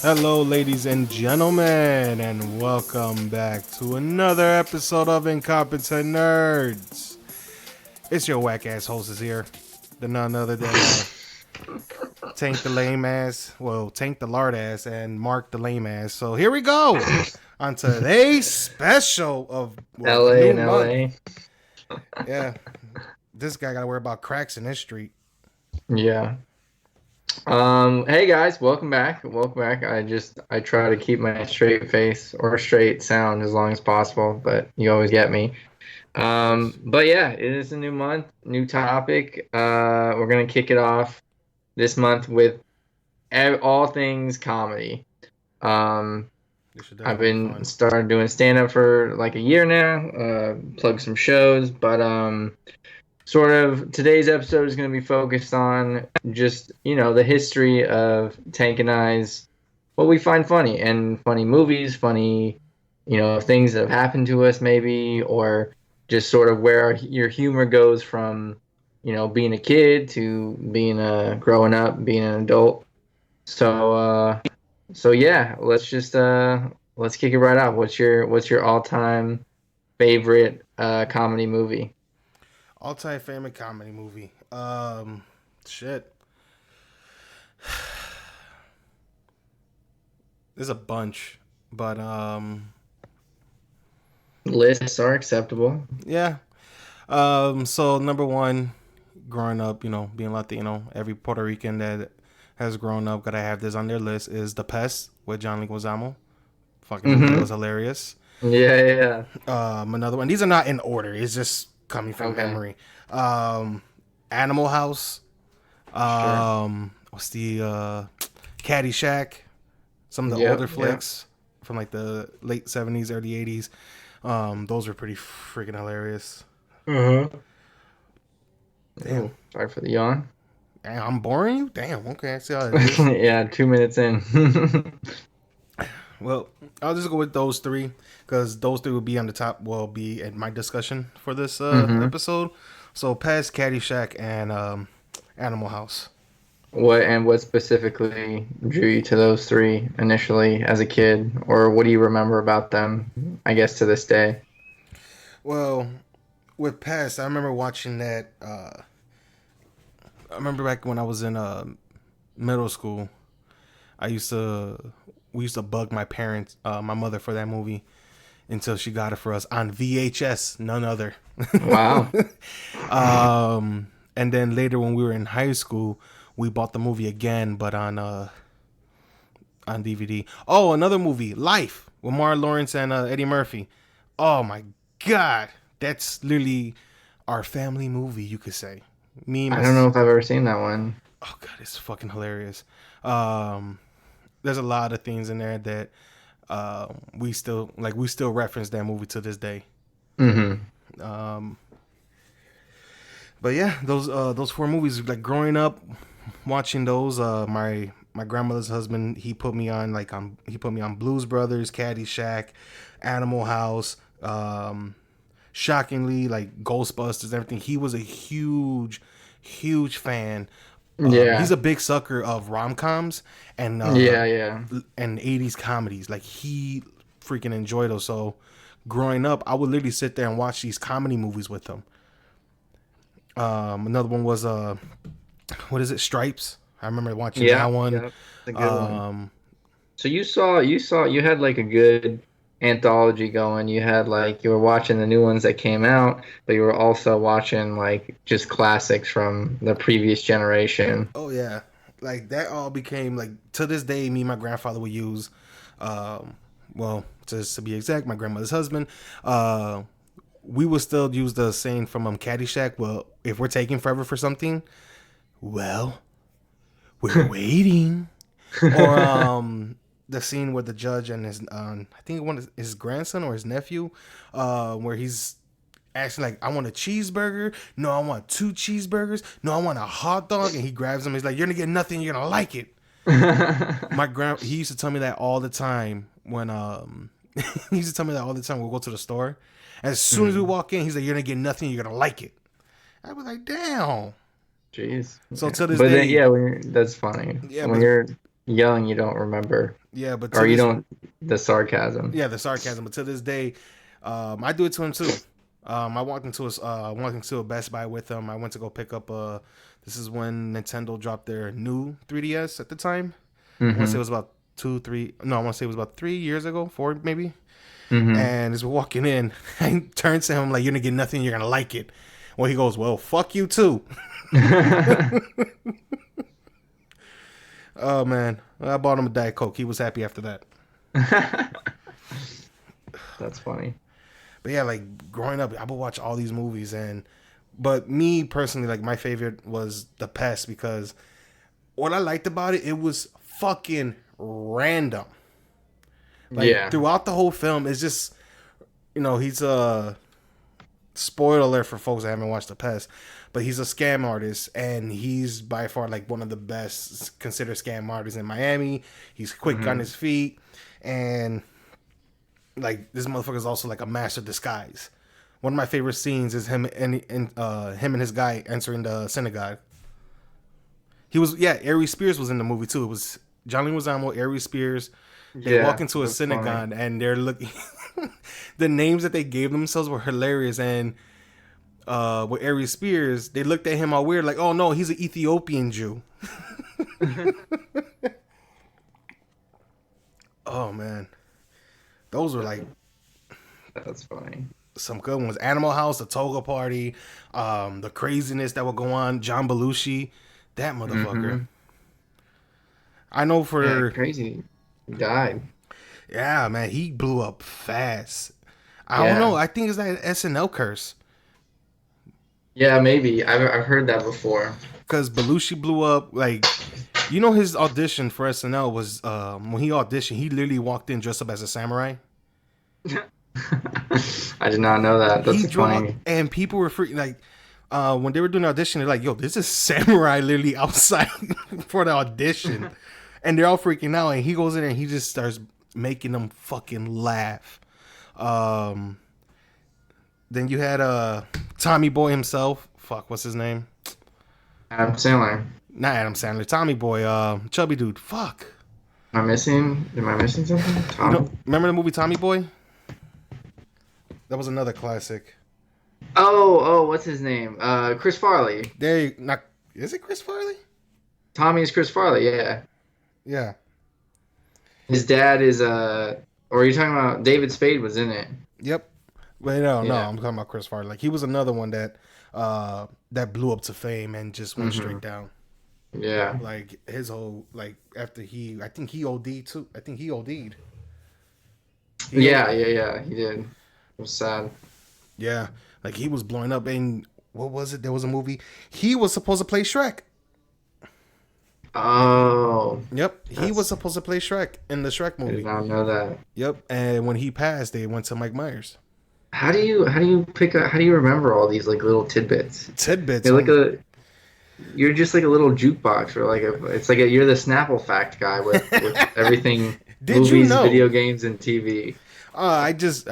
Hello, ladies and gentlemen, and welcome back to another episode of Incompetent Nerds. It's your whack ass hostess here, the none other than Tank the lame ass, Tank the lard ass, and Mark the lame ass. So here we go on today's special of the LA new and month. LA. Yeah, this guy got to worry about cracks in his street. Yeah. Hey guys, welcome back. Welcome back. I try to keep my straight face or straight sound as long as possible, but you always get me. But yeah, it is a new month, new topic. We're gonna kick it off this month with all things comedy. Um, This should I've definitely be been fun. started doing stand up for like a year now. Plug some shows, but sort of today's episode is going to be focused on just the history of Tank and I's what we find funny and funny movies, funny things that have happened to us maybe, or just sort of where your humor goes from being a kid to being a growing up, being an adult. So yeah, let's kick it right off. What's your all-time favorite comedy movie? All-time favorite comedy movie. Shit. There's a bunch, but Lists are acceptable. yeah. So number one, growing up, being Latino, every Puerto Rican that has grown up gotta have this on their list is The Pest with John Leguizamo. Fucking movie Mm-hmm. was hilarious. Yeah, yeah, Another one. These are not in order. It's just coming yeah. from Okay, memory. Animal House. sure. What's the Caddyshack? Some of the older Yep, yep. flicks from like the late '70s, early '80s. Those were pretty freaking hilarious. Uh-huh. Damn. Oh, sorry for the yawn. Damn, I'm boring you? Damn, okay, I see how it is. Yeah, 2 minutes in. Well, I'll just go with those three because those three will be on the top. Will be at my discussion for this Mm-hmm. episode. So, Pest, Caddyshack, and Animal House. What specifically drew you to those three initially as a kid, or what do you remember about them? I guess to this day. Well, with Pest, I remember watching that. I remember back when I was in middle school. We used to bug my parents, my mother, for that movie until she got it for us on VHS, none other. Wow. And then later when we were in high school, we bought the movie again, but on DVD. Oh, another movie, Life, with Martin Lawrence and Eddie Murphy. Oh my god, that's literally our family movie, you could say. Me, I my don't know if I've ever seen that one. oh god, it's fucking hilarious. Um, there's a lot of things in there that we still reference that movie to this day. Mm-hmm. Um, but yeah, those four movies, like growing up watching those, my grandmother's husband, he put me on Blues Brothers, Caddyshack, Animal House, shockingly like Ghostbusters, everything. He was a huge fan. He's Yeah. a big sucker of rom-coms and Yeah, yeah. '80s comedies. Like he freaking enjoyed those. So growing up, I would literally sit there and watch these comedy movies with him. Another one was what is it? Stripes. I remember watching that Yeah, one. yeah. It's a good one. Um, So you had like a good anthology going. You had like you were watching the new ones that came out, but you were also watching like just classics from the previous generation. oh yeah, like that all became like to this day. Me and my grandfather would use, um, well, just to be exact, my grandmother's husband. Uh, we would still use the saying from Caddyshack. Well, if we're taking forever for something, well, we're waiting. Or the scene with the judge and his I think one of his grandson or his nephew, where he's asking like, I want a cheeseburger. No, I want two cheeseburgers. No, I want a hot dog. And he grabs him. He's like, you're gonna get nothing. You're gonna like it. He used to tell me that all the time when he used to tell me that all the time. We'll go to the store. As soon as we Mhm. walk in, he's like, you're gonna get nothing. You're gonna like it. I was like, damn. Jeez. So Yeah. to this But then, day, yeah, that's funny. yeah, When you're young, you don't remember, yeah, but to or you this, don't the sarcasm. yeah, the sarcasm. But to this day, I do it to him too. I walked into a Best Buy with him. I went to go pick up this is when Nintendo dropped their new 3DS at the time. I want to say it Mm-hmm. was about 2, 3. No, I want to say it was about 3 years ago, 4 maybe. Mm-hmm. And as we're walking in, I turn to him like, "You're gonna get nothing. You're gonna like it." Well, he goes, "Well, fuck you too." Oh man, I bought him a Diet Coke. He was happy after that. That's funny. But yeah, like growing up, I would watch all these movies, but me personally, like my favorite was The Pest because what I liked about it, it was fucking random. Like Yeah. throughout the whole film, it's just he's a spoiler alert for folks that haven't watched The Pest, but he's a scam artist and he's by far like one of the best considered scam artists in Miami. He's quick on Mm-hmm. his feet and like this motherfucker is also like a master disguise. One of my favorite scenes is him and his guy entering the synagogue. Aries Spears was in the movie too. It was Johnny Leguizamo, Aries Spears. They walk Yeah, into a that's funny. synagogue and they're looking. The names that they gave themselves were hilarious. And with Aries Spears, they looked at him all weird, like, "Oh no, he's an Ethiopian Jew." Oh man, those were like That's funny. some good ones. Animal House, the Toga Party, the craziness that would go on. John Belushi, that motherfucker. Mm-hmm. I know Yeah, for crazy. He died. yeah, man, he blew up fast. I don't know. Yeah. I think it's that SNL curse. Yeah, maybe. I've heard that before. Because Belushi blew up. Like, his audition for SNL was when he auditioned, he literally walked in dressed up as a samurai. I did not know that. He That's dropped, funny. and people were freaking like, when they were doing the audition, they're like, "Yo, this is samurai literally outside for the audition," and they're all freaking out. And he goes in there and he just starts making them fucking laugh. Um, then you had Tommy Boy himself. Fuck, what's his name? Adam Sandler. Not Adam Sandler. Tommy Boy. Chubby dude. Fuck. Am I missing something? Tom? Remember the movie Tommy Boy? That was another classic. Oh, what's his name? Chris Farley. Not is it Chris Farley? Tommy is Chris Farley, yeah. Yeah. His dad is or are you talking about David Spade was in it? Yep. Wait, no, Yeah. I'm talking about Chris Farley. Like he was another one that blew up to fame and just went Hmm. straight down. Yeah. Like his whole after I think he OD'd too. I think he OD'd. He Yeah, he did. It was sad. Yeah, like he was blowing up. And what was it? There was a movie. He was supposed to play Shrek. Oh, Yep, he was supposed to play Shrek in the Shrek I did movie. not know that. Yep, and when he passed, they went to Mike Myers. How do you remember all these like little tidbits? Tidbits. You're just like a little jukebox, or you're the Snapple fact guy with everything, Did you movies, know? video games, and TV. I just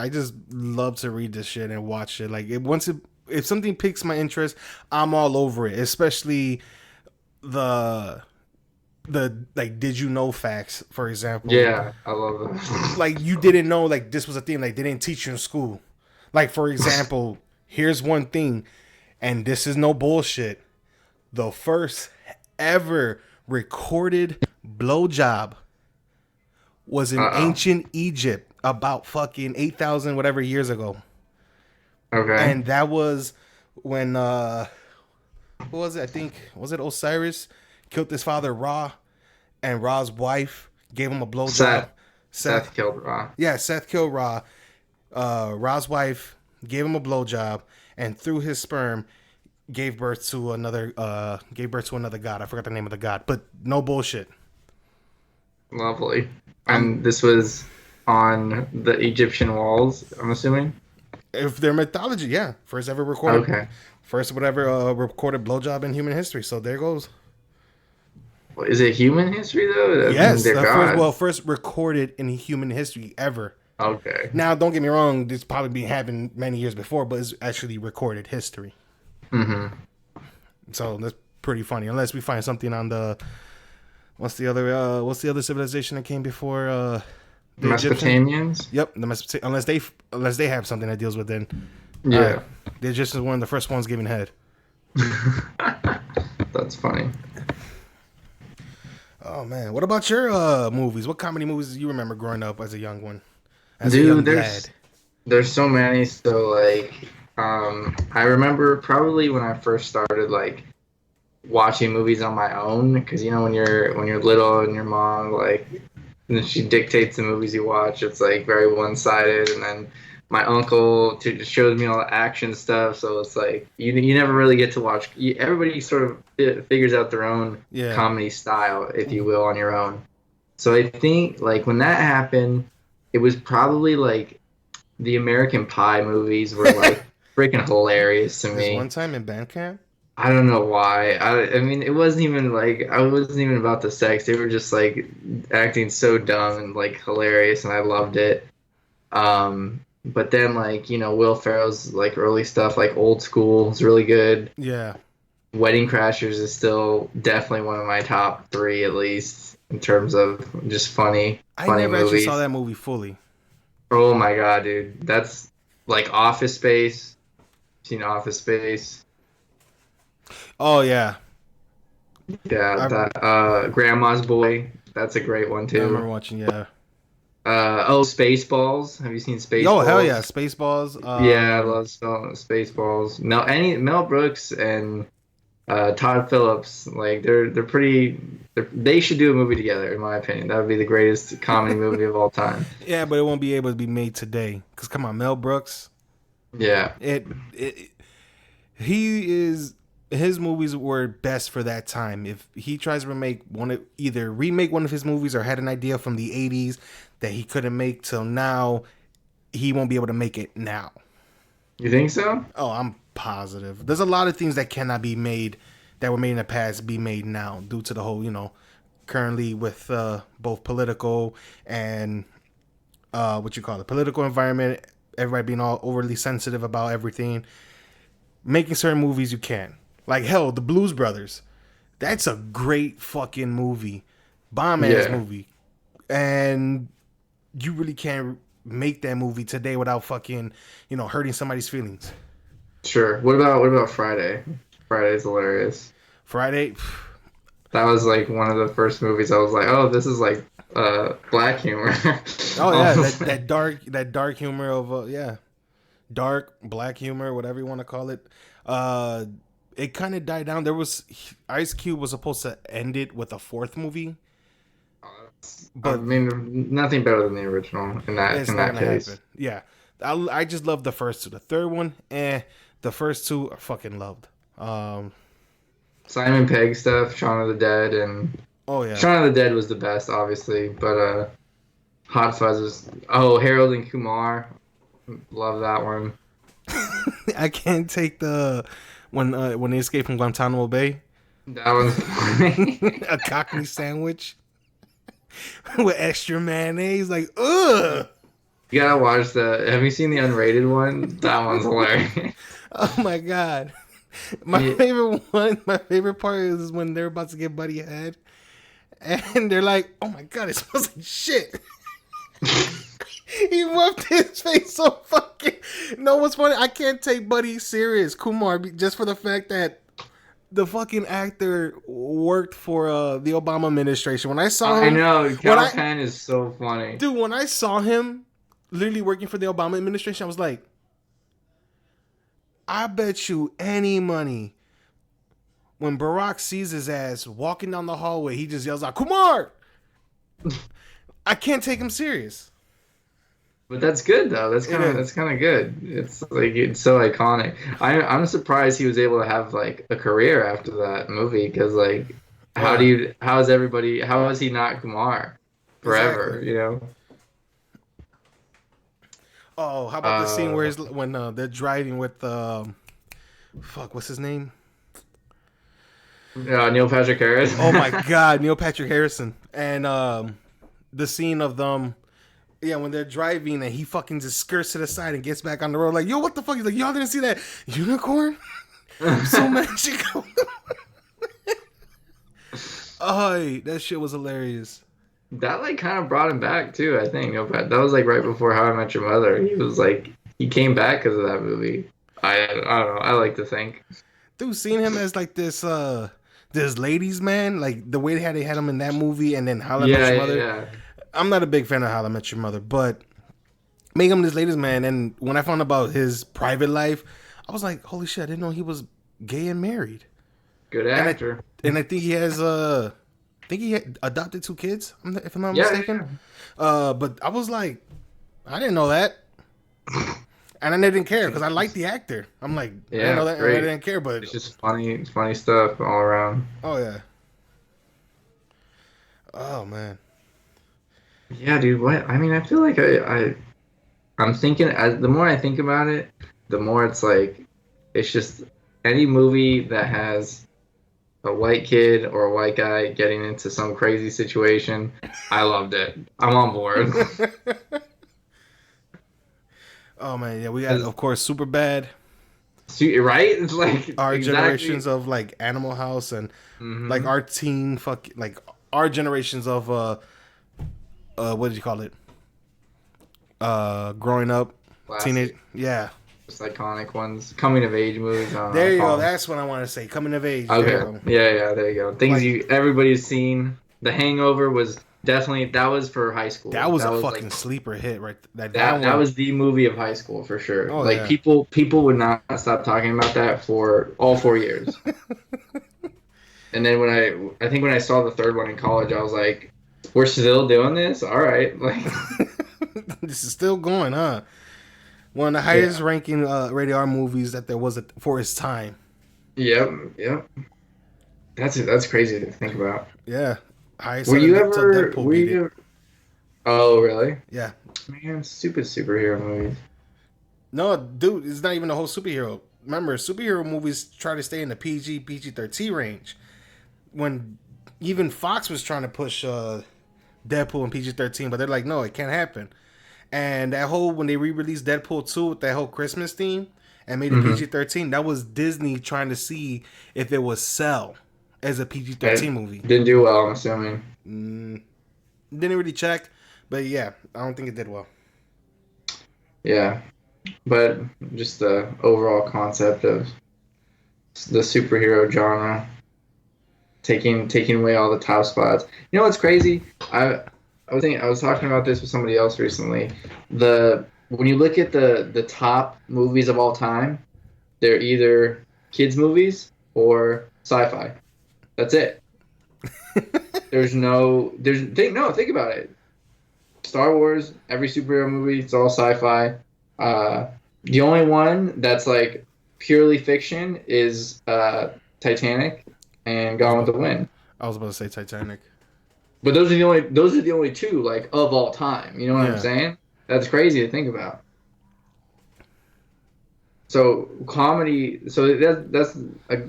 love to read this shit and watch it. Like if something piques my interest, I'm all over it. Especially the like did you know facts, for example. Yeah, I love that. Like you didn't know like this was a thing like they didn't teach you in school. Like for example, here's one thing, and this is no bullshit. The first ever recorded blowjob was in Uh-oh. ancient Egypt about fucking 8,000 whatever years ago. Okay. And that was when what was it? I think was it Osiris killed his father Ra, and Ra's wife gave him a blowjob. Seth. Seth. Seth killed Ra. Yeah, Seth killed Ra. Ra's wife gave him a blowjob, and through his sperm gave birth to another god. I forgot the name of the god, but no bullshit. Lovely. And this was on the Egyptian walls, I'm assuming? If their mythology, yeah, first ever recorded, Okay. first whatever recorded blowjob in human history. So there goes. Well, is it human history, though? I mean, Yes, they're gods. first recorded in human history ever. Okay. Now, don't get me wrong, this probably been happened many years before, but it's actually recorded history. Mm-hmm. So that's pretty funny unless we find something on the what's the other civilization that came before the Mesopotamians. Yep, unless they have something that deals with it. Yeah, they're just one of the first ones giving head. that's funny. Oh man, what about your movies? What comedy movies do you remember growing up as a young one? As a Dude, young there's lad? there's so many. So like, I remember probably when I first started like watching movies on my own, because you know when you're little and your mom like, and then she dictates the movies you watch. It's like very one-sided, and then my uncle shows me all the action stuff. So it's like you never really get to watch. Everybody sort of figures out their own Yeah. comedy style, if you will, on your own. So I think like when that happened, it was probably like the American Pie movies were like freaking hilarious to This me. one time in band camp. I don't know why. I mean, it wasn't even like I wasn't even about the sex. They were just like acting so dumb and like hilarious, and I loved it. But then like Will Ferrell's like early stuff, like Old School, is really good. Yeah. Wedding Crashers is still definitely one of my top three at least in terms of just funny I never actually movies. saw that movie fully. Oh my god, dude, that's like Office Space. Seen Office Space? Oh yeah. Yeah, Grandma's Boy. That's a great one I remember too. watching. Yeah. Spaceballs. Have you seen Spaceballs? Oh hell yeah, Spaceballs. Yeah, I love Spaceballs. Mel Brooks and Todd Phillips, like they're pretty. They should do a movie together, in my opinion. That would be the greatest comedy movie of all time. Yeah, but it won't be able to be made today. Cause come on, Mel Brooks. Yeah, His movies were best for that time. If he tries to remake one of his movies or had an idea from the 80s that he couldn't make till now, he won't be able to make it now. you think so? Oh, I'm positive. There's a lot of things that cannot be made that were made in the past be made now due to the whole, currently with both political and political environment, everybody being all overly sensitive about everything. Making certain movies you can. Like hell, the Blues Brothers. That's a great fucking movie. Bomb ass movie. And you really can't make that movie today without fucking, hurting somebody's feelings. Sure. What about Friday? Friday's hilarious. Friday. That was like one of the first movies I was like, oh, this is like black humor. Oh yeah, that dark humor of dark black humor, whatever you want to call it. It kind of died down. There was Ice Cube was supposed to end it with a fourth movie, but I mean, nothing better than the original in that case. Happen. Yeah, I just love the first two. The third one, the first two I fucking loved. Simon Pegg stuff, Shaun of the Dead, and Shaun of the Dead was the best, obviously, but Hot Fuzz was Harold and Kumar, love that one. I can't take when they escape from Guantanamo Bay. That was funny. A Cockney sandwich with extra mayonnaise, like ugh. You gotta watch have you seen the unrated one? That one's hilarious. Oh my god. My favorite part is when they're about to get Buddy head and they're like, oh my god, it smells like shit. He wiped his face so fucking. No, what's funny? I can't take Buddy serious, Kumar, just for the fact that the fucking actor worked for the Obama administration. When I saw him, I know Cal Penn is so funny, dude. When I saw him literally working for the Obama administration, I was like, I bet you any money when Barack sees his ass walking down the hallway, he just yells out, Kumar! I can't take him serious. But that's good though. That's kind of good. It's like it's so iconic. I'm surprised he was able to have like a career after that movie, because like how is he not Kumar forever? Exactly. Oh, how about the scene when they're driving with what's his name? Neil Patrick Harris. Oh my god, Neil Patrick Harrison. And the scene of them, when they're driving and he fucking just skirts to the side and gets back on the road like, yo, what the fuck? He's like, y'all didn't see that unicorn? So magical. Oh, that shit was hilarious. That like kind of brought him back too, I think. That was like right before How I Met Your Mother. He was like he came back because of that movie. I don't know. I like to think. Dude, seeing him as like this ladies man, like the way they had him in that movie, and then How I Met Yeah, Your yeah, Mother. yeah. I'm not a big fan of How I Met Your Mother, but make him this ladies man. And when I found about his private life, I was like, holy shit, I didn't know he was gay and married. Good And I actor. and I think he has I think he had adopted 2 kids, if I'm not Yeah, mistaken. yeah, But I was like, I didn't know that. And I didn't care because I liked the actor. I'm like, I yeah. didn't Yeah, know it's that, and I great. didn't care. But It's just funny stuff all around. oh yeah, oh man, Yeah, dude. What? I mean, I feel like I'm thinking as the more I think about it, the more it's like it's just any movie that has a white kid or a white guy getting into some crazy situation. I loved it. I'm on board. oh man, yeah. We got 'Cause of course Super Bad. right? It's like Our exactly. generations of like Animal House and like Hmm. our teen fuck like our generations of what did you call it? Growing up, teenage. Classic, Yeah, just iconic ones. Coming of age movies. I don't know. there you go. Call 'em. That's what I want to say. Coming of age. There you Okay. go. Yeah, yeah. There you go. Things Like you everybody's seen. The Hangover was definitely that was for high that school. was That a was like fucking sleeper hit right. That that one. was the movie of high school for sure. Oh Like yeah. people would not stop talking about that for all 4 years. And then I think when I saw the third one in college, I was like, we're still doing this? All right. Like This is still going, huh? One of the highest yeah. ranking rated R movies that there was for its time. Yep, yep. That's crazy to think about. Yeah, highest Were you till ever Deadpool beat it. Oh, really? Yeah. Man, stupid superhero movies. No, dude, it's not even a whole superhero. Remember, superhero movies try to stay in the PG-13 range. When even Fox was trying to push Deadpool in PG-13, but they're like, no, it can't happen. And that whole when they re-released Deadpool 2 with that whole Christmas theme and made it Mm-hmm. PG-13, that was Disney trying to see if it would sell as a PG-13 It movie. didn't do well, I'm assuming. Mm, didn't really check, but yeah, I don't think it did well. Yeah. But just the overall concept of the superhero genre taking away all the top spots. You know what's crazy? I was talking about this with somebody else recently. The when you look at the top movies of all time, they're either kids movies or sci-fi. That's it. Think about it. Star Wars, every superhero movie, it's all sci-fi. The only one that's like purely fiction is Titanic and I was Gone with about, the Wind. I was about to say Titanic. But those are the only two like of all time. You know what I'm Yeah, saying? That's crazy to think about. So comedy, so that's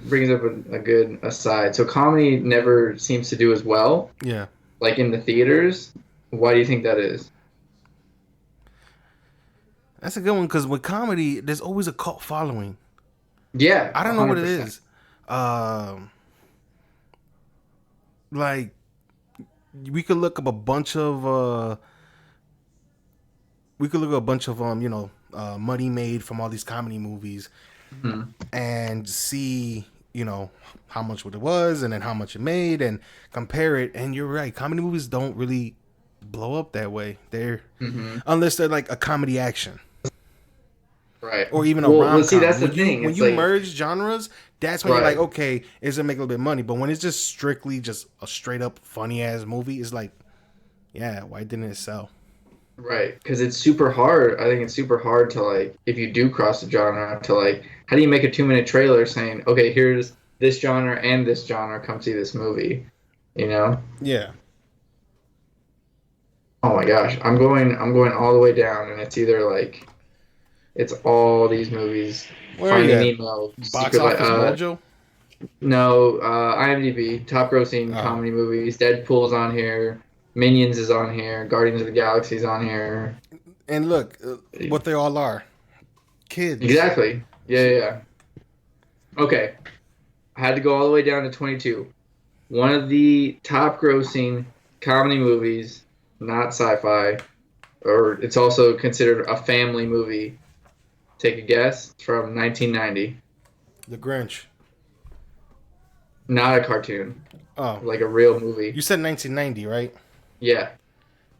brings up a good aside. So comedy never seems to do as well, yeah. like in the theaters. Why do you think that is? That's a good one because with comedy, there's always a cult following. Yeah, I don't know what it 100%. is. Um, like we could look up a bunch of money made from all these comedy movies Mhm. and see how much what it was and then how much it made and compare it. And you're right, comedy movies don't really blow up that way. They're Mhm. unless they're like a comedy action Right. or even a Well, rom see, com. that's the When you thing. when It's you like, merge genres, that's when you're like, right, okay, it's gonna make a little bit of money. But when it's just strictly just a straight up funny ass movie, it's like, yeah, why didn't it sell? right. Because it's super hard. I think it's super hard to like, if you do cross the genre, to like, how do you make a 2 minute trailer saying, okay, here's this genre and this genre, come see this movie, you know? Yeah. Oh my gosh, I'm going all the way down, and it's either like, it's all these movies, Where are you Finding at? Nemo, Box Secret Life, Office Mojo? no, IMDb, top grossing Oh. comedy movies. Deadpool's on here. Minions is on here. Guardians of the Galaxy's on here. And look, what they all are. Kids. Exactly. Yeah, yeah, yeah. Okay. I had to go all the way down to 22. one of the top grossing comedy movies, not sci-fi, or it's also considered a family movie. Take a guess. It's from 1990. The Grinch. Not a cartoon, Oh, like a real movie. you said 1990, right? Yeah.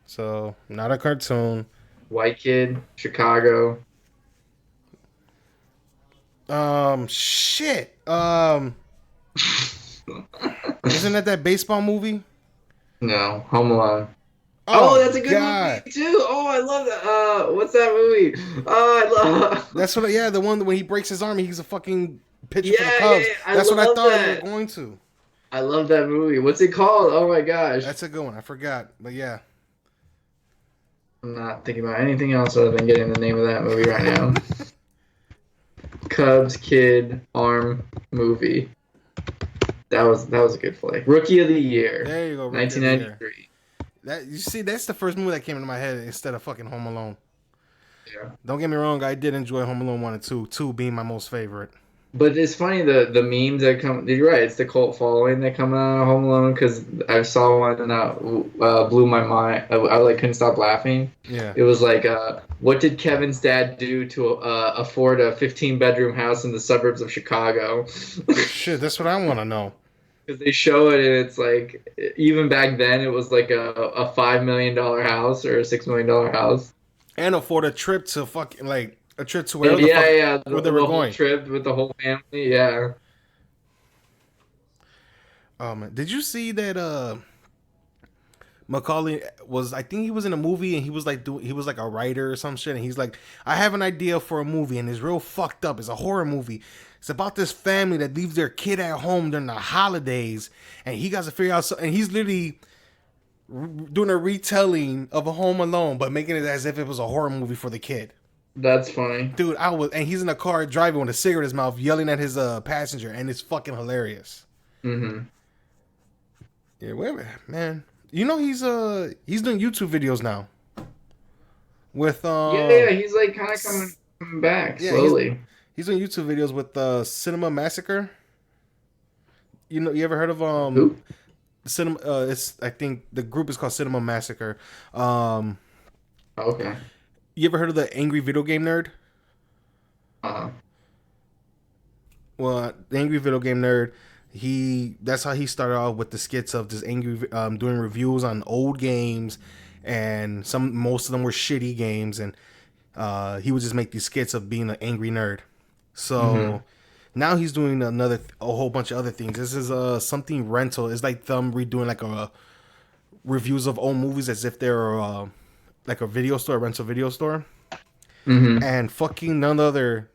So not a cartoon. White kid, Chicago. Shit. Isn't that baseball movie? No, Home Alone. Oh, Oh that's a good movie God. too. Oh, I love that. What's that movie? Oh, I love. That's what. Yeah, the one when he breaks his arm, he's a fucking pitcher for the Yeah, yeah, Cubs. yeah. I That's what I love thought you were that. going to. I love that movie. What's it called? Oh my gosh. That's a good one. I forgot, but yeah. I'm not thinking about anything else other than getting the name of that movie right now. Cubs Kid Arm movie. That was a good flick. Rookie of the Year, There you go. Rookie of the Year. 1993. That you see, that's the first movie that came into my head instead of fucking Home Alone. Yeah. Don't get me wrong, I did enjoy Home Alone 1 and 2. 2 being my most favorite. But it's funny the memes that come. You're right. It's the cult following that come out of Home Alone because I saw one that blew my mind. I like couldn't stop laughing. Yeah. It was like, what did Kevin's dad do to afford a 15-bedroom house in the suburbs of Chicago? Shit, that's what I want to know. Because they show it and it's like even back then it was like a $5 million house or a $6 million house. And afford a trip to fucking like a trip to Yeah, wherever the fuck yeah, where they the were whole going. trip with the whole family. Yeah. Did you see that Macaulay was, I think he was in a movie and he was like he was like a writer or some shit, and he's like, I have an idea for a movie and it's real fucked up. It's a horror movie. It's about this family that leaves their kid at home during the holidays, and he got to figure out and he's literally doing a retelling of a Home Alone, but making it as if it was a horror movie for the kid. That's funny. Dude, and he's in a car driving with a cigarette in his mouth, yelling at his passenger, and it's fucking hilarious. Mm-hmm. Yeah, wait a minute, man. You know he's doing YouTube videos now. With Yeah, he's like kind of coming back slowly. He's doing YouTube videos with Cinema Massacre. You know, you ever heard of Who? Cinema? It's, I think the group is called Cinema Massacre. Okay. You ever heard of the Angry Video Game Nerd? Uh-huh. Well, the Angry Video Game Nerd, that's how he started off with the skits of this doing reviews on old games, and most of them were shitty games, and he would just make these skits of being an angry nerd. So now he's doing a whole bunch of other things. This is something rental. It's like them redoing like a reviews of old movies as if they're like a video store, a rental video store. And fucking none other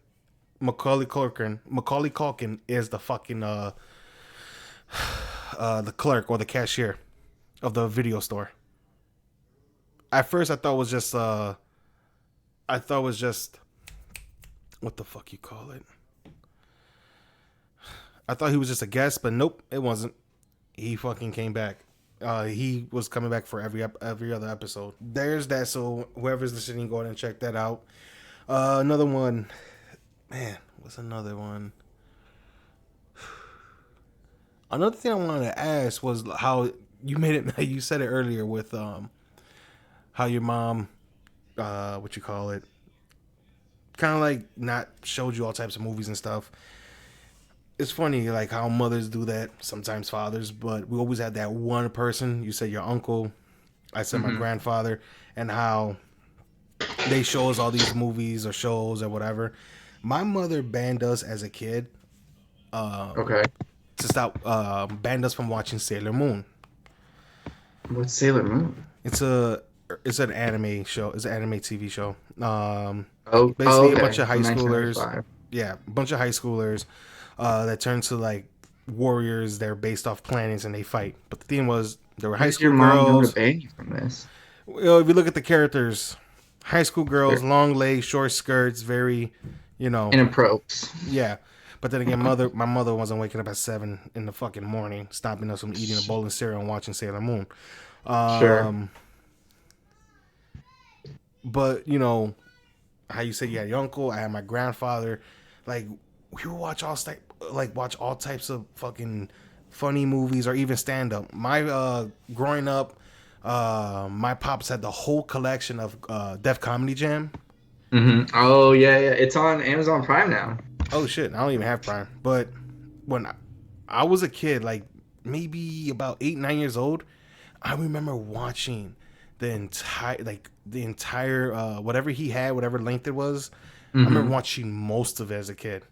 Macaulay Culkin is the fucking the clerk or the cashier of the video store. At first I thought it was just what the fuck you call it? I thought he was just a guest, but nope, it wasn't. He fucking came back. He was coming back for every other episode. There's that. So whoever's listening, go ahead and check that out. Another one, man. What's another one? Another thing I wanted to ask was how you made it. You said it earlier with how your mom, what you call it, kind of like not showed you all types of movies and stuff. It's funny, like how mothers do that, sometimes fathers, but we always had that one person. You said your uncle, I said my grandfather, and how they show us all these movies or shows or whatever. My mother banned us as a kid. Okay. To stop, banned us from watching Sailor Moon. What's Sailor Moon? It's an anime show. It's an anime TV show. Basically okay. A bunch of high From schoolers. 1995. Yeah, a bunch of high schoolers that turn to like warriors. They're based off planets and they fight. But the thing was, there were high school Your mom know girls. to ban you from this? Well, if you look at the characters, high school girls, long legs, short skirts, very, Inappropriate. yeah. But then again, my mother wasn't waking up at 7 in the fucking morning, stopping us from eating a bowl of cereal and watching Sailor Moon. Sure. But how you said you had your uncle, I had my grandfather. Like we would watch all types of fucking funny movies, or even stand up. My growing up, my pops had the whole collection of Def Comedy Jam. Oh yeah, yeah. It's on Amazon Prime now. Oh shit, I don't even have Prime. But when I was a kid, like maybe about 8, 9 years old, I remember watching the entire whatever he had, whatever length it was. I remember watching most of it as a kid.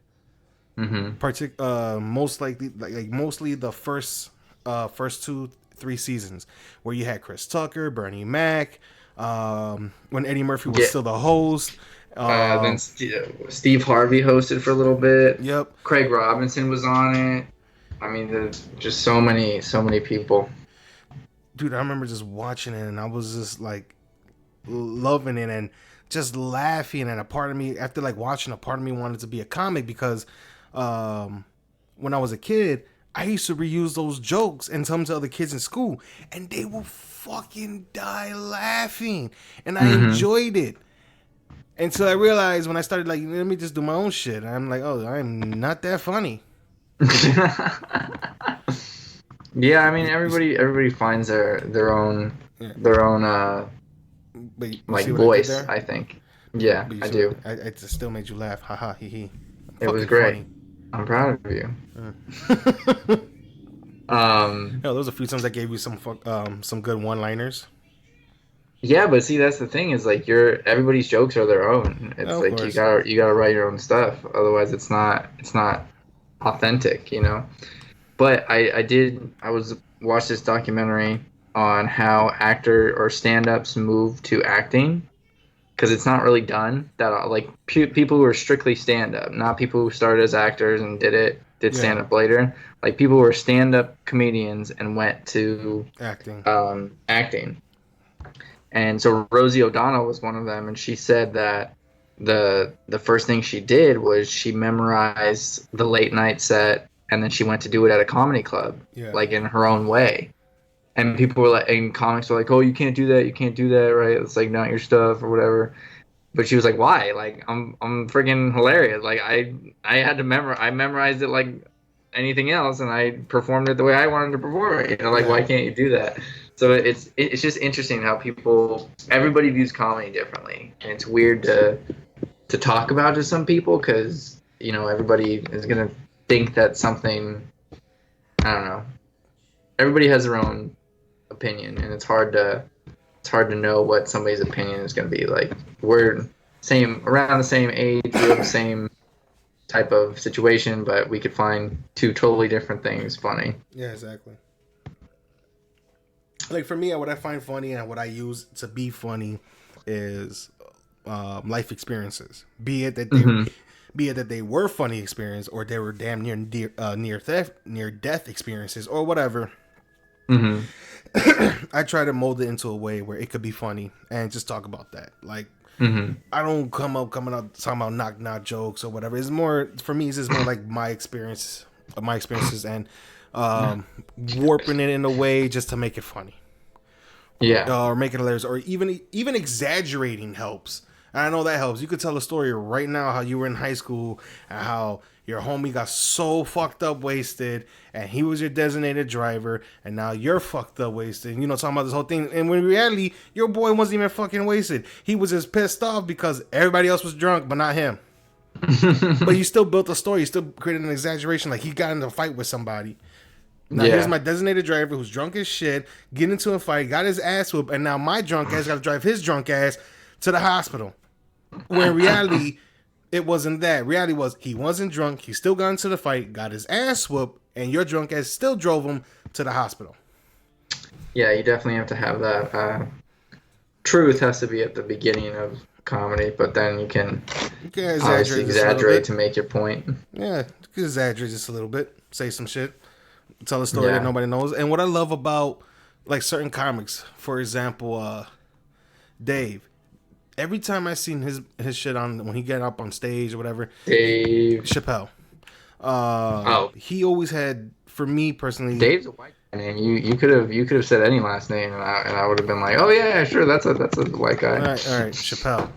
Most likely, mostly the first 2, 3 seasons, where you had Chris Tucker, Bernie Mac, when Eddie Murphy was still the host. Then Steve Harvey hosted for a little bit. Yep. Craig Robinson was on it. I mean, there's just so many people. Dude, I remember just watching it, and I was just like loving it and just laughing. And a part of me, after like watching, a part of me wanted to be a comic, because when I was a kid, I used to reuse those jokes and some to other kids in school, and they will fucking die laughing, and I enjoyed it. Until I realized, when I started, like, let me just do my own shit, I'm like, oh, I'm not that funny. Yeah, I mean, everybody finds their own like voice. I think. Yeah, I do. I just still made you laugh. Ha ha, hee hee. It was great. Funny. I'm proud of you. There was a few times I gave you some good one-liners. Yeah, but see, that's the thing, is like everybody's jokes are their own. It's like course. you gotta write your own stuff. Otherwise, it's not authentic, you know. But I watched this documentary on how actor or stand-ups move to acting, because it's not really done that, like people who are strictly stand-up, not people who started as actors and did stand-up later. Like people who are stand-up comedians and went to acting. And so Rosie O'Donnell was one of them, and she said that the first thing she did was she memorized the late night set, and then she went to do it at a comedy club, like in her own way. And people were like, and comics were like, "Oh, you can't do that, right? It's like not your stuff or whatever." But she was like, "Why? Like I'm freaking hilarious. Like I had to I memorized it like anything else, and I performed it the way I wanted to perform it. You know, like why can't you do that?" So it's just interesting how everybody views comedy differently, and it's weird to talk about to some people, because you know everybody is gonna think that something, I don't know. Everybody has their own opinion, and it's hard to know what somebody's opinion is gonna be. Like we're around the same age, we have the same type of situation, but we could find two totally different things funny. Yeah, exactly. Like for me, what I find funny and what I use to be funny is life experiences. Be it that they were funny experiences, or they were damn near death experiences, or whatever. I try to mold it into a way where it could be funny and just talk about that. Like I don't coming up talking about knock jokes or whatever. It's more, for me, it's just more like my experiences and warping it in a way just to make it funny. Yeah. Or make it hilarious, or even exaggerating helps. And I know that helps. You could tell a story right now how you were in high school and how your homie got so fucked up wasted, and he was your designated driver, and now you're fucked up wasted. You know, talking about this whole thing. And when in reality, your boy wasn't even fucking wasted. He was just pissed off because everybody else was drunk, but not him. But you still built a story. You still created an exaggeration. Like he got in a fight with somebody. Now here's my designated driver who's drunk as shit, get into a fight, got his ass whooped, and now my drunk ass got to drive his drunk ass to the hospital. Where in reality, it wasn't that. Reality was he wasn't drunk, he still got into the fight, got his ass whooped, and your drunk ass still drove him to the hospital. Yeah, you definitely have to have that. Truth has to be at the beginning of comedy, but then you can obviously exaggerate to make your point. Yeah, you can exaggerate just a little bit, say some shit. Tell a story that nobody knows. And what I love about like certain comics, for example, Dave, every time I seen his shit on when he get up on stage or whatever, Dave Chappelle, he always had, for me personally, Dave's a white guy name. You could have said any last name, and I would have been like, oh yeah, sure, that's a white guy. All right, Chappelle.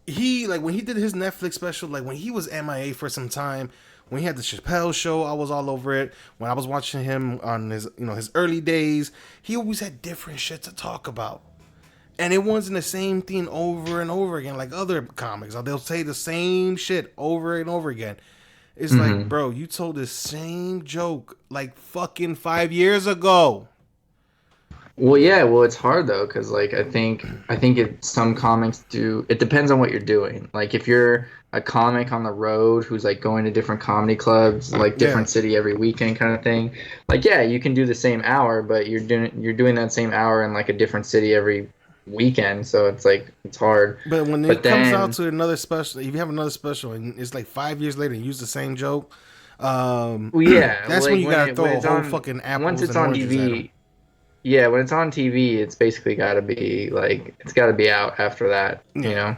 He, like when he did his Netflix special, like when he was MIA for some time, When he had the Chappelle show, I was all over it. When I was watching him on his, his early days, he always had different shit to talk about. And it wasn't the same thing over and over again like other comics. They'll say the same shit over and over again. It's like, bro, you told the same joke like fucking 5 years ago. Well, yeah. Well, it's hard though, because like some comics do. It depends on what you're doing. Like if you're a comic on the road who's like going to different comedy clubs, like different city every weekend kind of thing. Like yeah, you can do the same hour, but you're doing that same hour in like a different city every weekend. So it's like it's hard. But when it comes out to another special, if you have another special and it's like 5 years later and use the same joke, well, yeah, that's like when you gotta throw a whole fucking apples once it's and on oranges at 'em. TV. Yeah, when it's on TV, it's basically got to be like it's got to be out after that, you know.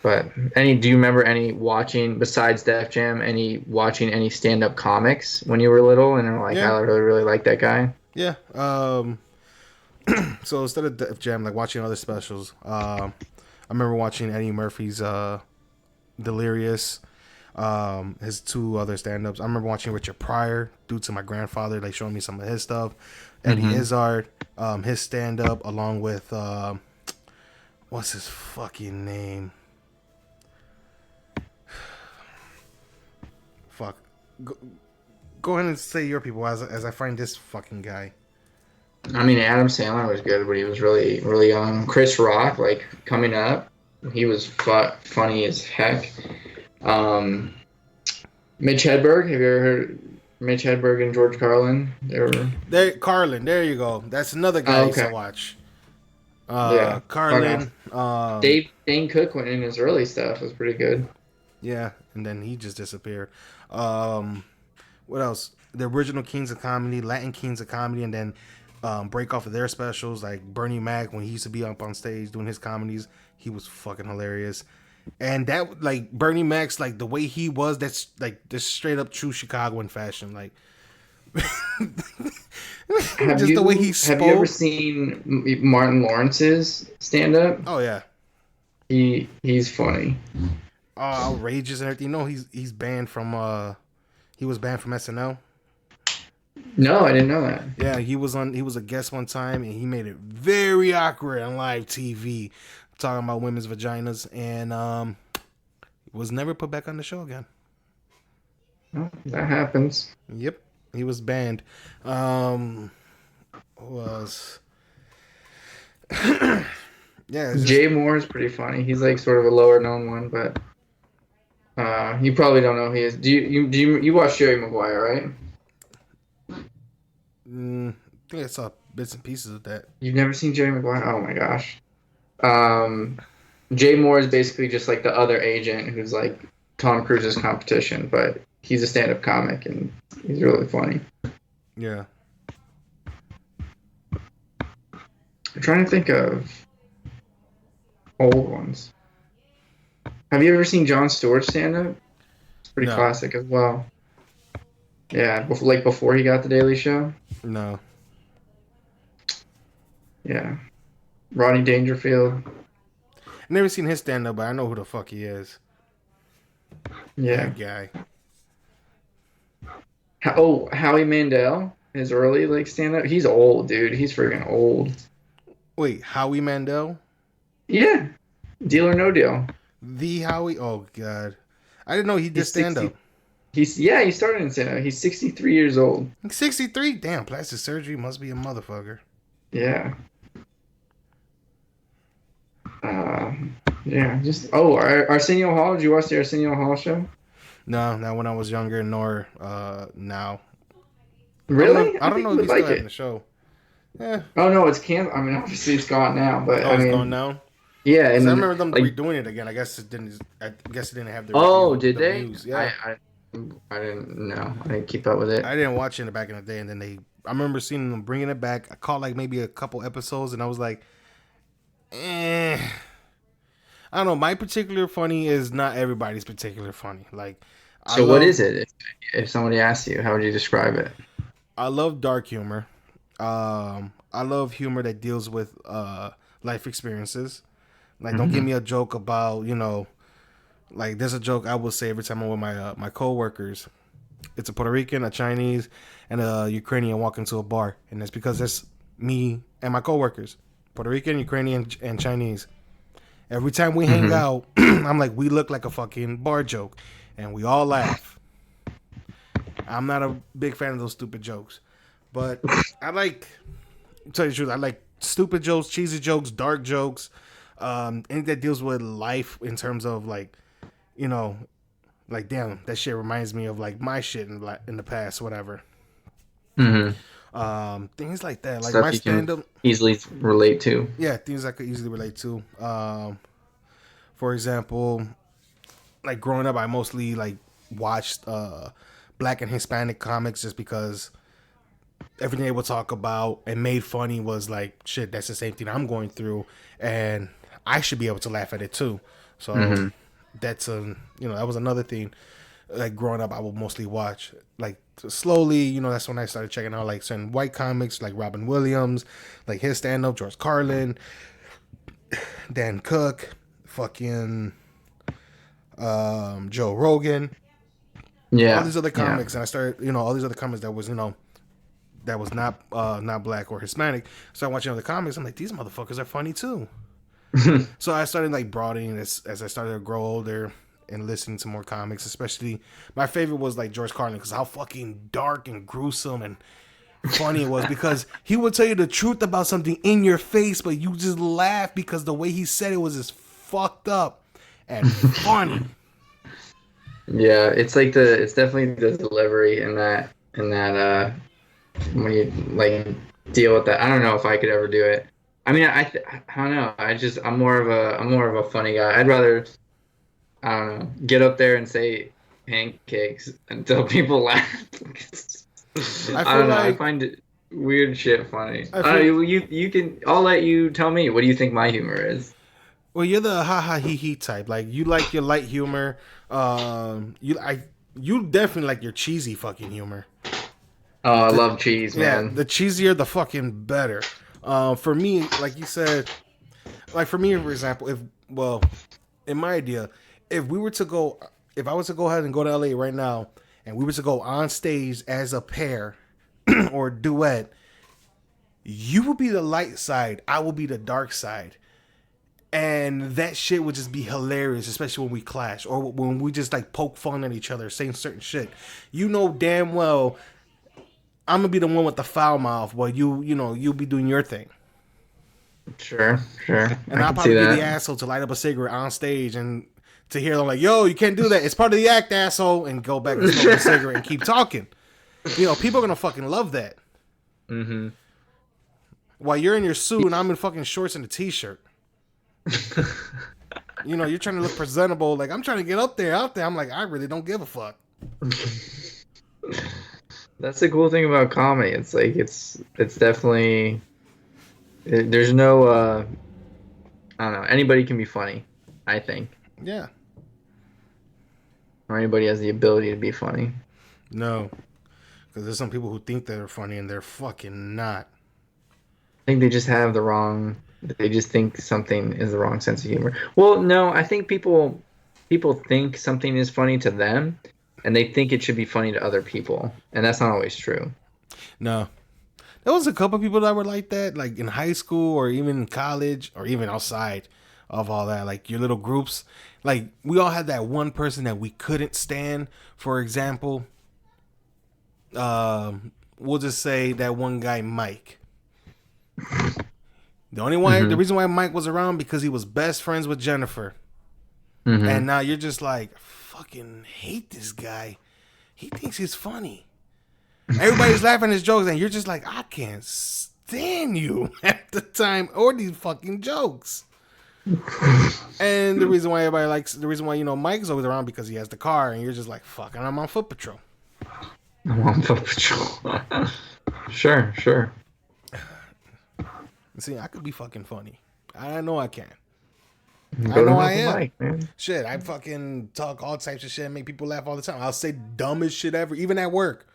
But do you remember any watching besides Def Jam? Watching any stand-up comics when you were little and are like, I really like that guy. Yeah. So instead of Def Jam, like watching other specials, I remember watching Eddie Murphy's Delirious. His two other stand-ups. I remember watching Richard Pryor due to my grandfather, like showing me some of his stuff. Eddie Izzard, his stand-up, along with what's his fucking name? Fuck. Go ahead and say your people as I find this fucking guy. I mean, Adam Sandler was good, but he was really, really young. Chris Rock, like coming up, he was funny as heck. Mitch Hedberg, have you ever heard Mitch Hedberg and George Carlin? Carlin, there you go. That's another guy I used to watch. Carlin. Dane Cook went in his early stuff was pretty good. Yeah, and then he just disappeared. What else? The original Kings of Comedy, Latin Kings of Comedy, and then break off of their specials, like Bernie Mac when he used to be up on stage doing his comedies. He was fucking hilarious. And that, like, Bernie Mac's, like, the way he was, that's, like, just straight up true Chicagoan fashion. Like, the way he spoke. Have you ever seen Martin Lawrence's stand-up? Oh, yeah. He's funny. Outrageous and everything. No, he's banned from, he was banned from SNL. No, I didn't know that. Yeah, he was a guest one time, and he made it very awkward on live TV. Talking about women's vaginas, and was never put back on the show again. Oh, that happens. Yep, he was banned. Who was? Jay Moore is pretty funny. He's like sort of a lower known one, but you probably don't know who he is. Do you watch Jerry Maguire, right? I think I saw bits and pieces of that. You've never seen Jerry Maguire? Oh my gosh. Jay Moore is basically just like the other agent who's like Tom Cruise's competition, but he's a stand-up comic and he's really funny. Yeah. I'm trying to think of old ones. Have you ever seen Jon Stewart stand-up? It's pretty classic as well. Yeah, before he got the Daily Show? No. Yeah. Rodney Dangerfield. I've never seen his stand-up, but I know who the fuck he is. Yeah. That guy. Howie Mandel, his early like stand-up. He's old, dude. He's freaking old. Wait, Howie Mandel? Yeah. Deal or No Deal. The Howie? Oh, God. I didn't know he did stand-up. He started in stand-up. He's 63 years old. 63? Damn, plastic surgery must be a motherfucker. Yeah. Yeah, Arsenio Hall. Did you watch the Arsenio Hall show? No, not when I was younger, nor now. Really? I don't know if he's still having the show. Yeah. Oh no, it's canceled. I mean, obviously it's gone now, but it's gone now. Yeah, and I remember them redoing it again. I guess it didn't have the. Did they? Views. Yeah. I didn't know. I didn't keep up with it. I didn't watch it back in the day, and then I remember seeing them bringing it back. I caught like maybe a couple episodes, and I was like, I don't know. My particular funny is not everybody's particular funny. Like, what is it? If somebody asks you, how would you describe it? I love dark humor. I love humor that deals with life experiences. Like, don't give me a joke about Like there's a joke I will say every time I'm with my coworkers. It's a Puerto Rican, a Chinese, and a Ukrainian walk into a bar, and it's because that's me and my coworkers, Puerto Rican, Ukrainian, and Chinese. Every time we hang out, I'm like, we look like a fucking bar joke, and we all laugh. I'm not a big fan of those stupid jokes, but I like, to tell you the truth, I like stupid jokes, cheesy jokes, dark jokes, anything that deals with life in terms of like, you know, like damn, that shit reminds me of like my shit in the past, whatever. Things like that, like Stuff my you stand can up. easily relate to. Yeah, things I could easily relate to. For example, like growing up, I mostly like watched Black and Hispanic comics just because everything they would talk about and made funny was like shit. That's the same thing I'm going through, and I should be able to laugh at it too. So that's that was another thing. Like growing up, I would mostly watch like slowly. That's when I started checking out like certain white comics, like Robin Williams, like his stand up, George Carlin, Dan Cook, fucking Joe Rogan, all Yeah, these other yeah. comics, and I started, all these other comics that was, that was not black or Hispanic. So I watching other comics. I'm like, these motherfuckers are funny too. So I started like broadening this as I started to grow older and listening to more comics. Especially my favorite was like George Carlin because how fucking dark and gruesome and funny it was because he would tell you the truth about something in your face, but you just laugh because the way he said it was just fucked up and funny. Yeah, it's definitely the delivery in that when you like deal with that. I don't know if I could ever do it. I mean, I don't know. I'm more of a funny guy. I'd rather, I don't know, get up there and say pancakes until people laugh. I I feel don't know. I like find it weird shit funny. I I don't feel know, you can. I'll let you tell me. What do you think my humor is? well, you're the ha ha he he type. Like you like your light humor. You definitely like your cheesy fucking humor. Oh, I The, love cheese, yeah, man. the cheesier the fucking better. For me, like you said, like for me, for example, in my idea, if we were to go, if I was to go ahead and go to LA right now, and we were to go on stage as a pair or duet, you would be the light side, I will be the dark side. And that shit would just be hilarious, especially when we clash or when we just like poke fun at each other, saying certain shit. You know damn well I'm gonna be the one with the foul mouth, while you'll be doing your thing, Sure, sure. and I I'll can see probably be the that. asshole to light up a cigarette on stage and to hear them like, "Yo, you can't do that. It's part of the act, asshole," and go back and smoke a cigarette and keep talking. People are gonna fucking love that. Mm-hmm. While you're in your suit and I'm in fucking shorts and a t-shirt. You're trying to look presentable. Like I'm trying to get up there, out there. I'm like, I really don't give a fuck. That's the cool thing about comedy. It's like it's definitely there's no I don't know. Anybody can be funny, I think. Yeah. Or anybody has the ability to be funny. No. Because there's some people who think they're funny and they're fucking not. I think they just have the wrong they just think something is the wrong sense of humor. Well, no, I think people think something is funny to them and they think it should be funny to other people. And that's not always true. No. There was a couple people that were like that, like in high school or even in college or even outside of all that, like your little groups. Like we all had that one person that we couldn't stand. For example, we'll just say that one guy, Mike. The Mm-hmm. reason why Mike was around because he was best friends with Jennifer. And Mm-hmm. now you're just like, fucking hate this guy. He thinks he's funny. Everybody's laughing at his jokes, and you're just like, I can't stand you at the time or these fucking jokes. And the reason why Mike's always around because he has the car, and you're just like, fuck, and I'm on foot patrol. I'm on Paw Patrol. Sure, sure. See, I could be fucking funny. I know I can. I Go to know an I open am. mic, man. Shit, I fucking talk all types of shit and make people laugh all the time. I'll say dumbest shit ever, even at work.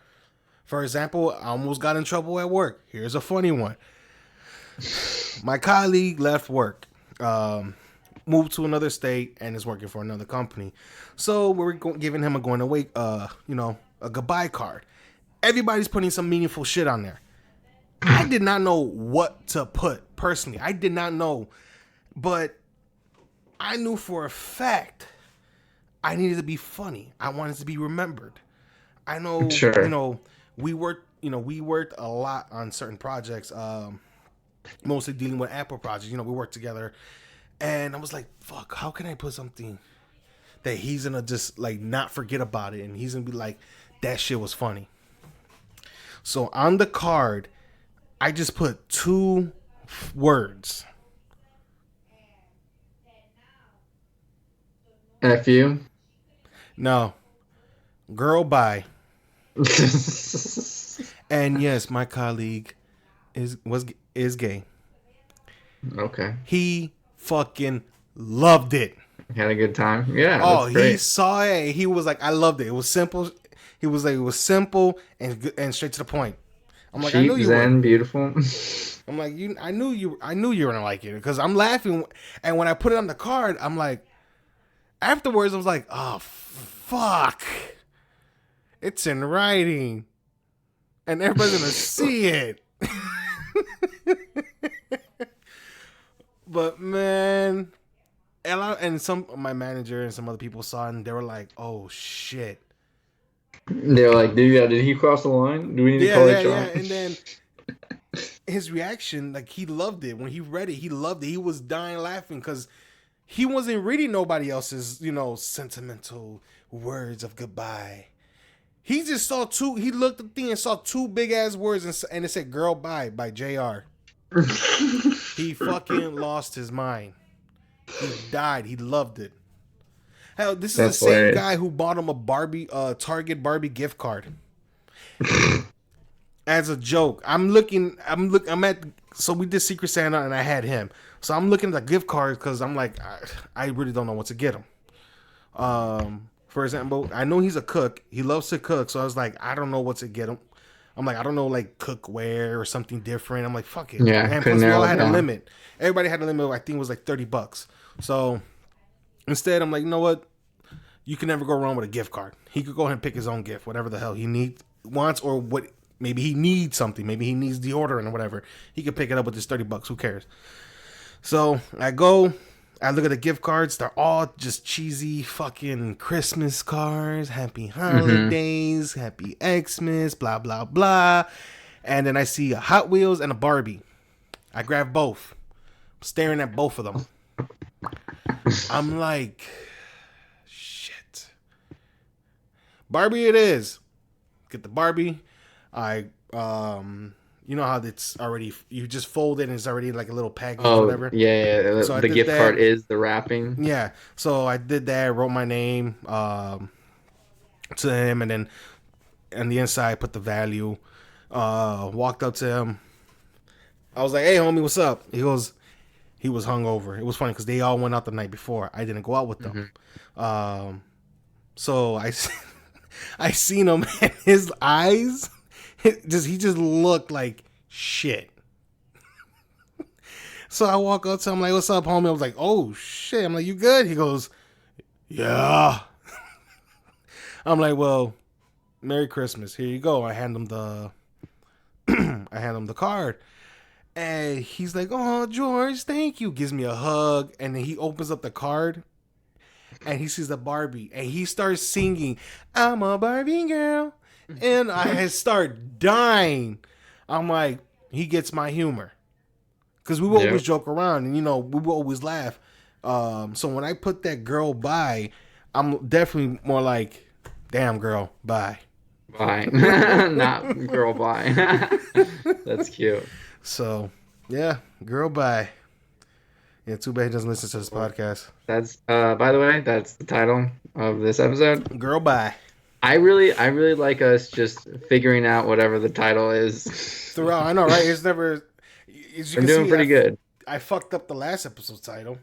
For example, I almost got in trouble at work. Here's a funny one. My colleague left work. moved to another state and is working for another company. So we're giving him a going away, a goodbye card. Everybody's putting some meaningful shit on there. I did not know what to put personally. I did not know, but I knew for a fact I needed to be funny. I wanted to be remembered. I know, Sure. we worked a lot on certain projects, mostly dealing with Apple projects. We worked together, and I was like, fuck, how can I put something that he's gonna just like not forget about it, and he's gonna be like, that shit was funny. So on the card, I just put 2 words. FU. No, Gurl Bye. And yes, my colleague is gay. Okay. He fucking loved it. Had a good time. Yeah, Oh, that's he great. saw it. He was like, I loved it. It was simple. He was like, it was simple and straight to the point. I'm like, I knew Cheap, you would. zen, beautiful. I'm like, I knew you were gonna like it because I'm laughing. And when I put it on the card, I'm like, afterwards, I was like, oh fuck, it's in writing, and everybody's gonna see it. But man, and some my manager and some other people saw it, and they were like, "Oh shit!" They're like, did he cross the line? Do we need to call HR? Yeah. And then his reaction, like he loved it when he read it. He loved it. He was dying laughing because he wasn't reading nobody else's, sentimental words of goodbye. He just saw 2. He looked at the thing and saw 2 big ass words, and it said "Gurl Bye" by Jr. He fucking lost his mind. He died. He loved it. Hell, this is That's the same hilarious. guy who bought him a Target Barbie gift card as a joke. I'm at. So we did Secret Santa, and I had him. So I'm looking at the gift cards because I'm like, I really don't know what to get him. For example, I know he's a cook. He loves to cook, so I was like, I don't know what to get him. I'm like, I don't know, like cookware or something different. I'm like, fuck it. Yeah, And couldn't plus, we all narrow it had a down. limit. Everybody had a limit. I think it was like $30. So instead, I'm like, you know what? You can never go wrong with a gift card. He could go ahead and pick his own gift, whatever the hell he wants, or what. Maybe he needs something. Maybe he needs deodorant or whatever. He could pick it up with his $30. Who cares? So I look at the gift cards. They're all just cheesy fucking Christmas cards. Happy holidays, happy Xmas, blah, blah, blah. And then I see a Hot Wheels and a Barbie. I grab both. I'm staring at both of them. I'm like, shit. Barbie it is. Get the Barbie. You know how it's already, you just fold it and it's already like a little package or Oh, whatever. yeah. So I The did gift that. card is the wrapping. Yeah. So I did that, wrote my name to him, and then on the inside put the value. Walked up to him. I was like, hey homie, what's up? He was hungover. It was funny because they all went out the night before. I didn't go out with them. So I seen him and his eyes, he just looked like shit. So I walk up to him like, what's up, homie? I was like, oh shit. I'm like, you good? He goes, yeah. I'm like, well, Merry Christmas. Here you go. I hand him the card. And he's like, oh, George, thank you. Gives me a hug. And then he opens up the card and he sees the Barbie. And he starts singing, I'm a Barbie girl. And I start dying. I'm like, he gets my humor. Because we will always joke around and, we will always laugh. So when I put that Gurl Bye, I'm definitely more like, damn girl, bye. Bye. Not Gurl Bye. That's cute. So, yeah, Gurl Bye. Yeah, too bad he doesn't listen to this podcast. That's by the way, that's the title of this episode. Gurl Bye. I really like us just figuring out whatever the title is. Throughout, I know, right? It's never. As you I'm can doing see, pretty good. I fucked up the last episode's title.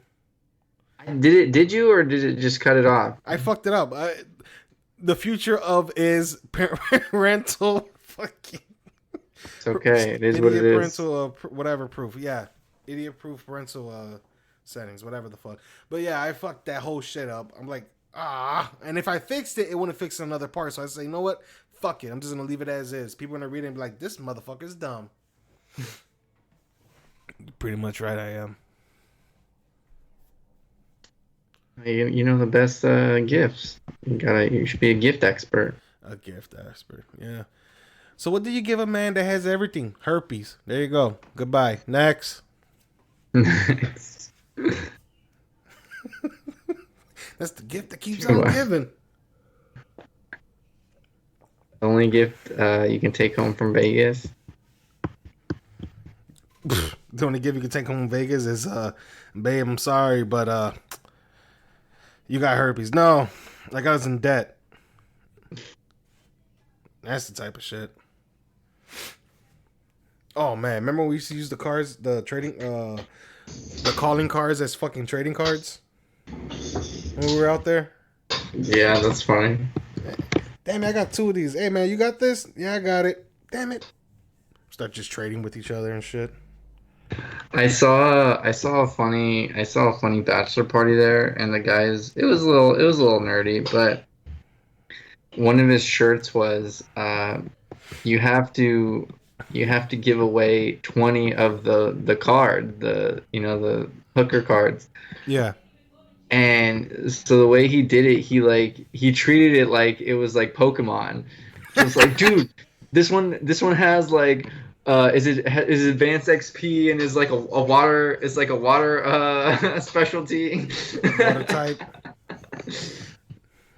Did you or did it just cut it off? I fucked it up. The future of is parental fucking. It's okay. It is what it is. Parental whatever proof. Yeah, idiot proof parental settings, whatever the fuck. But yeah, I fucked that whole shit up. I'm like, and if I fixed it, it wouldn't fix another part. So I say, you know what? Fuck it. I'm just gonna leave it as is. People are gonna read it and be like, this motherfucker's dumb. Pretty much right, I am. You know the best gifts. You should be a gift expert. A gift expert, yeah. So what do you give a man that has everything? Herpes. There you go. Goodbye. Next. Nice. That's the gift that keeps on giving. The only gift you can take home from Vegas. The only gift you can take home from Vegas is, babe, I'm sorry, but you got herpes. No, like I was in debt. That's the type of shit. Oh man, remember when we used to use the cards, the calling cards as fucking trading cards when we were out there? Yeah, that's funny. Damn it, I got 2 of these. Hey man, you got this? Yeah, I got it. Damn it. Start just trading with each other and shit. I saw a funny bachelor party there, and the guys, it was a little nerdy, but one of his shirts was you have to give away 20 of the card, the hooker cards. Yeah. And so the way he did it, he treated it like it was like Pokemon. It was like, dude, this one has like is advanced XP and is like a water specialty. Water type.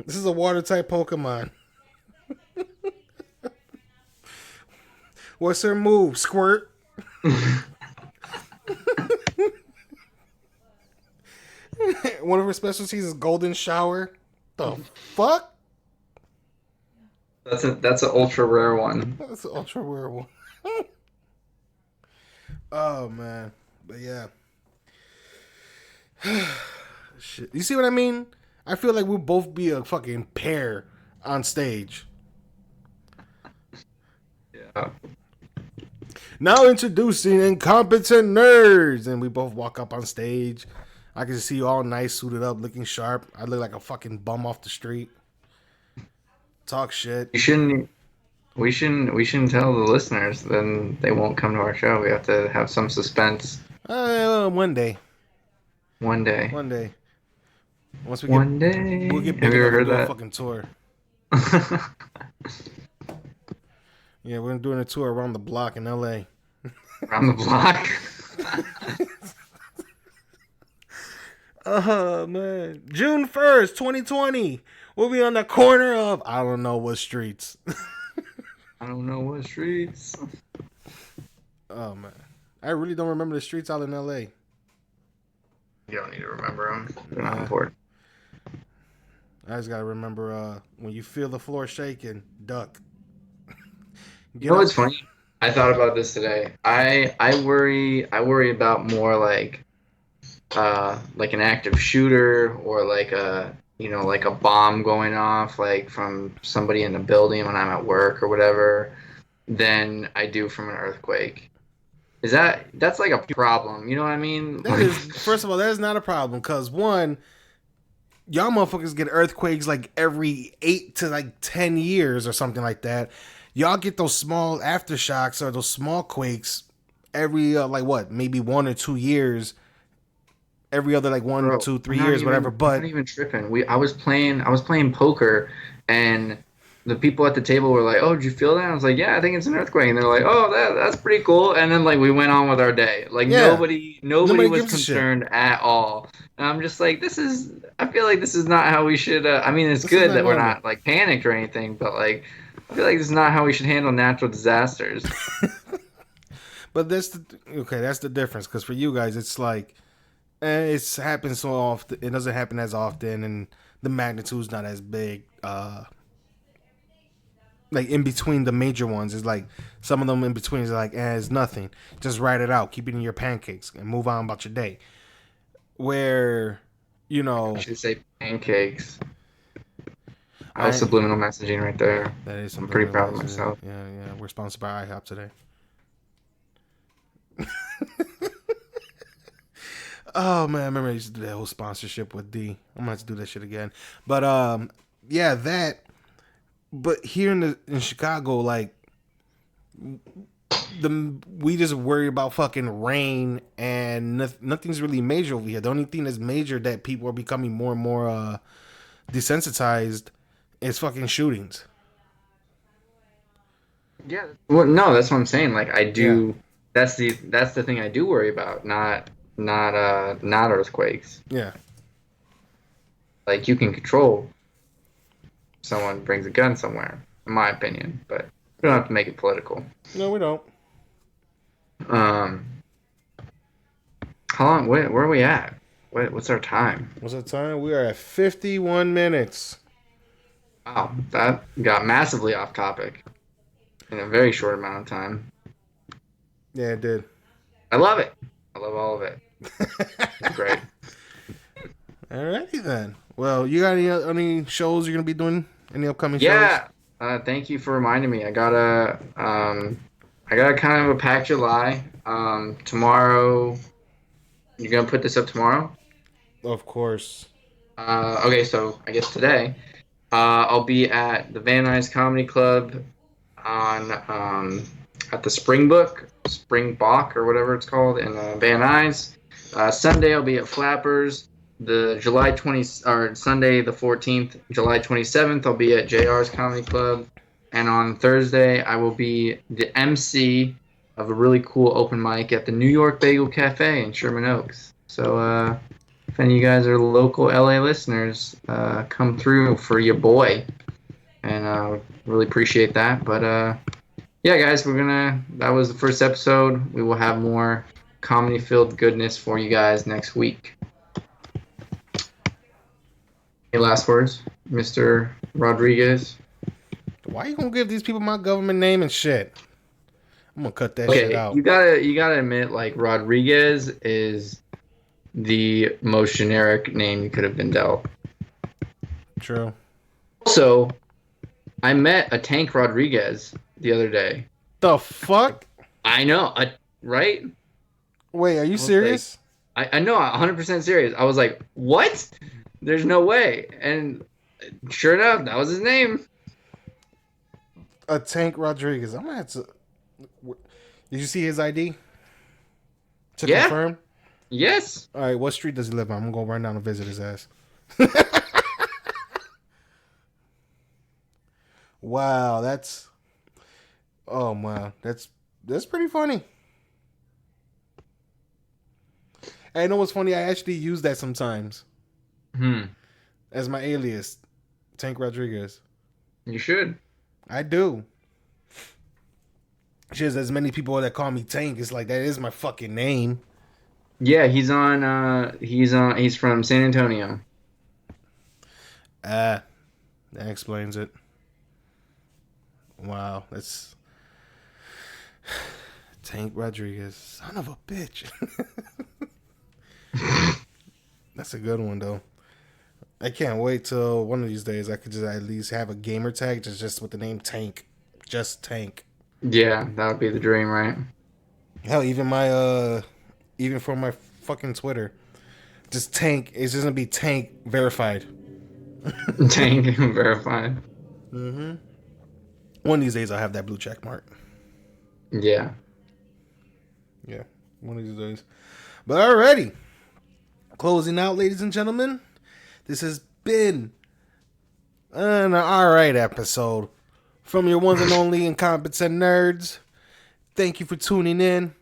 This is a water type Pokemon. What's her move? Squirt. One of her specialties is golden shower. The fuck? That's an ultra rare one. That's an ultra rare one. Oh man, but yeah. Shit. You see what I mean? I feel like we'll both be a fucking pair on stage. Yeah. Now introducing Incompetent Nerds, and we both walk up on stage. I can see you all nice, suited up, looking sharp. I look like a fucking bum off the street. Talk shit. We shouldn't tell the listeners, then they won't come to our show. We have to have some suspense. One day. One day. One day. Once we One day. We'll get big Have you ever enough to heard do a that? fucking tour. Yeah, we're doing a tour around the block in LA. Around the block? Oh man. June 1st, 2020. We'll be on the corner of I don't know what streets. I don't know what streets. Oh man. I really don't remember the streets out in LA. You don't need to remember them. They're not important. I just gotta remember when you feel the floor shaking, duck. You know what's funny? I thought about this today. I worry about more like an active shooter or like a bomb going off like from somebody in the building when I'm at work or whatever than I do from an earthquake. That's like a problem, you know what I mean? First of all, that is not a problem because one, y'all motherfuckers get earthquakes like every 8 to like 10 years or something like that. Y'all get those small aftershocks or those small quakes every maybe 1 or 2 years. Every other like 1, 2, 3 years, whatever. But I'm not even tripping. I was playing poker, and the people at the table were like, "Oh, did you feel that?" I was like, "Yeah, I think it's an earthquake." And they're like, "Oh, that's pretty cool." And then like we went on with our day. Like nobody was concerned at all. And I'm just like, I feel like this is not how we should. I mean, it's good that we're not like panicked or anything, but like I feel like this is not how we should handle natural disasters. But that's the difference because for you guys, it's like. It happens so often. It doesn't happen as often, and the magnitude's not as big. Like in between the major ones, is like some of them in between is like, it's nothing. Just write it out, keep it in your pancakes, and move on about your day. Where, I should say pancakes. I was subliminal messaging right there. That is. I'm pretty proud of myself. Yeah. We're sponsored by IHOP today. Oh man, I remember I used to do that whole sponsorship with D. I'm gonna have to do that shit again. But yeah, that. But here in Chicago, like we just worry about fucking rain and nothing's really major over here. The only thing that's major that people are becoming more and more desensitized is fucking shootings. Yeah. Well, no, that's what I'm saying. Like I Yeah, do. That's the thing I do worry about. Not earthquakes. yeah. Like you can control someone brings a gun somewhere, in my opinion, but we don't have to make it political. No, we don't. Um, how long? Where are we at? What's our time? What's the time? We are at 51 minutes. Wow, that got massively off topic in a very short amount of time. Yeah, it did. I love it. I love all of it. It's great. Alrighty then. Well, you got any shows you're gonna be doing? Any upcoming shows? Yeah. Thank you for reminding me. I got a kind of a packed July. Tomorrow, you're gonna put this up tomorrow? Of course. Okay, so I guess today, I'll be at the Van Nuys Comedy Club on at the Springbok or whatever it's called in Van Nuys. Sunday I'll be at Flappers. The July 20 or Sunday the 14th, July 27th I'll be at JR's Comedy Club, and on Thursday I will be the MC of a really cool open mic at the New York Bagel Cafe in Sherman Oaks. So if any of you guys are local LA listeners, come through for your boy, and really appreciate that. But yeah, guys, that was the first episode. We will have more comedy filled goodness for you guys next week. Any last words, Mr. Rodriguez? Why you gonna give these people my government name and shit? I'm gonna cut that shit out. You gotta admit, like, Rodriguez is the most generic name you could have been dealt. True. Also, I met a Tank Rodriguez the other day. The fuck? I know, right? Wait, are you serious? Like, I know, 100% serious. I was like, what? There's no way. And sure enough, that was his name. A Tank Rodriguez. I'm gonna have to. Did you see his ID? To confirm? Yes. All right, what street does he live on? I'm gonna go right down and visit his ass. Wow, that's. Oh wow, that's pretty funny. I know what's funny. I actually use that sometimes as my alias, Tank Rodriguez. You should. I do. There's as many people that call me Tank. It's like that is my fucking name. Yeah, he's from San Antonio. That explains it. Wow, that's Tank Rodriguez, son of a bitch. That's a good one though. I can't wait till one of these days I could just at least have a gamer tag just with the name Tank, just Tank. Yeah, that would be the dream, right? Hell, even for my fucking Twitter, just Tank. It's just gonna be Tank verified. Tank verified. Mm-hmm. One of these days I'll have that blue check mark. Yeah. Yeah, one of these days. But alrighty. Closing out, ladies and gentlemen. This has been an alright episode from your ones and only incompetent nerds. Thank you for tuning in.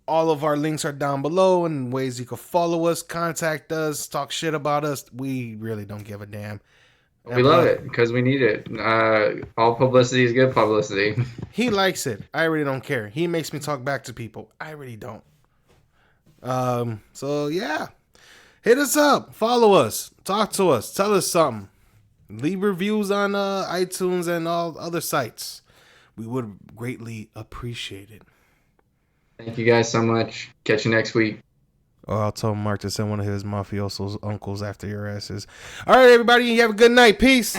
All of our links are down below and ways you can follow us, contact us, talk shit about us. We really don't give a damn. We love it because we need it. All publicity is good publicity. He likes it. I really don't care. He makes me talk back to people. I really don't. So yeah. Hit us up. Follow us. Talk to us. Tell us something. Leave reviews on iTunes and all other sites. We would greatly appreciate it. Thank you guys so much. Catch you next week. Oh, I'll tell Mark to send one of his mafiosos uncles after your asses. All right, everybody. You have a good night. Peace.